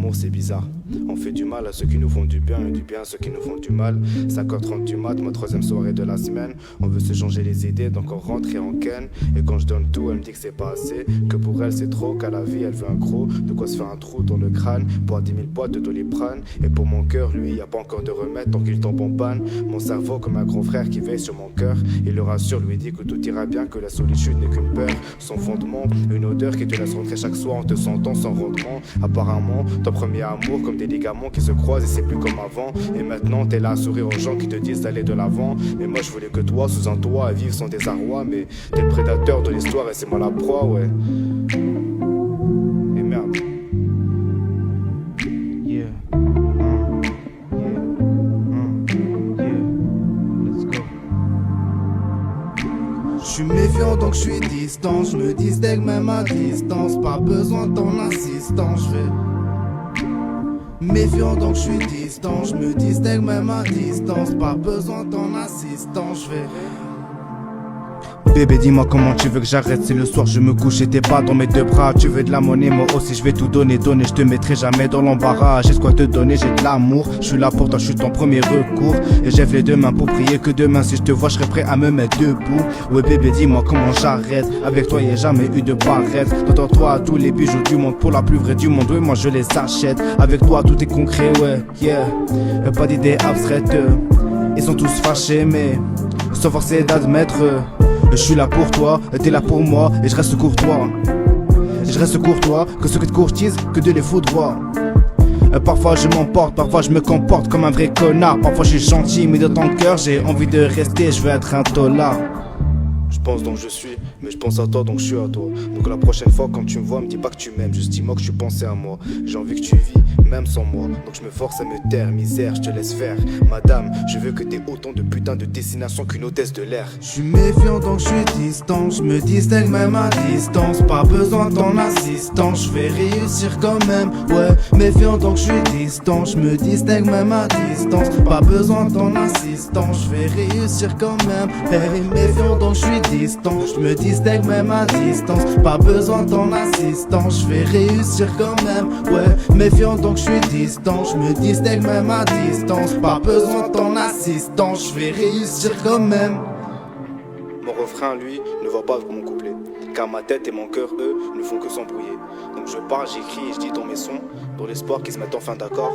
l'amour c'est bizarre. On fait du mal à ceux qui nous font du bien et du bien à ceux qui nous font du mal. 5h30 du mat, ma troisième soirée de la semaine. On veut se changer les idées, donc on rentre et on ken. Et quand je donne tout, elle me dit que c'est pas assez, que pour elle c'est trop, qu'à la vie elle veut un gros. De quoi se faire un trou dans le crâne, boire 10 000 boîtes de Doliprane. Et pour mon cœur, lui, y a pas encore de remède tant qu'il tombe en panne. Mon cerveau comme un grand frère qui veille sur mon cœur. Il le rassure, lui dit que tout ira bien, que la solitude n'est qu'une peur. Son fondement, une odeur qui te laisse rentrer chaque soir en te sentant sans rendement. Apparemment, ton premier amour comme des ligaments qui se croisent et c'est plus comme avant. Et maintenant t'es là à sourire aux gens qui te disent d'aller de l'avant. Mais moi je voulais que toi sous un toit à vivre sans désarroi. Mais t'es le prédateur de l'histoire et c'est moi la proie, ouais. Et merde. Yeah. Let's go. Je suis méfiant donc je suis distant, je me distingue même à distance, pas besoin de ton assistance, je vais. Méfiant donc je suis distant, je me distingue même à distance, pas besoin de ton assistance, je vais. Bébé, dis-moi comment tu veux que j'arrête. Si le soir je me couche et t'es pas dans mes deux bras. Tu veux de la monnaie, moi aussi je vais tout donner. Je te mettrai jamais dans l'embarras. J'ai ce quoi te donner, j'ai de l'amour. Je suis là pour toi, je suis ton premier recours. Et j'lève les deux mains pour prier que demain si je te vois je serai prêt à me mettre debout. Ouais bébé, dis-moi comment j'arrête. Avec toi y'a jamais eu de barrette. Dans toi tous les bijoux du monde, pour la plus vraie du monde. Ouais moi je les achète. Avec toi tout est concret, ouais, yeah. Pas d'idées abstraites. Ils sont tous fâchés mais sont forcés d'admettre. Je suis là pour toi, t'es là pour moi, et je reste courtois. Je reste courtois, que ceux qui te courtisent, que de les foudroies. Parfois je m'emporte, parfois je me comporte comme un vrai connard. Parfois je suis gentil, mais dans ton cœur j'ai envie de rester, je veux être un tolard. Je pense donc je suis, mais je pense à toi donc je suis à toi. Donc la prochaine fois quand tu me vois, me dis pas que tu m'aimes, juste dis-moi que tu pensais à moi. J'ai envie que tu vis, même sans moi. Donc je me force à me taire, misère, je te laisse faire. Madame, je veux que t'aies autant de putain de destination qu'une hôtesse de l'air. Je suis méfiant donc je suis distant, je me distingue même à distance, pas besoin de ton assistance, je vais réussir quand même. Ouais, méfiant donc je suis distant, je me distingue même à distance, pas besoin de ton assistance, je vais réussir quand même. Hey, méfiant donc je suis distant, je me distingue même à distance, pas besoin de ton assistance, je vais réussir quand même. Ouais, méfiant donc je suis distant, je me distingue même à distance, pas besoin de ton assistance, je vais réussir quand même. Mon refrain, lui, ne va pas avec mon couplet. Car ma tête et mon cœur, eux, ne font que s'embrouiller. Donc je parle, j'écris et je dis dans mes sons, dans l'espoir qu'ils se mettent enfin d'accord.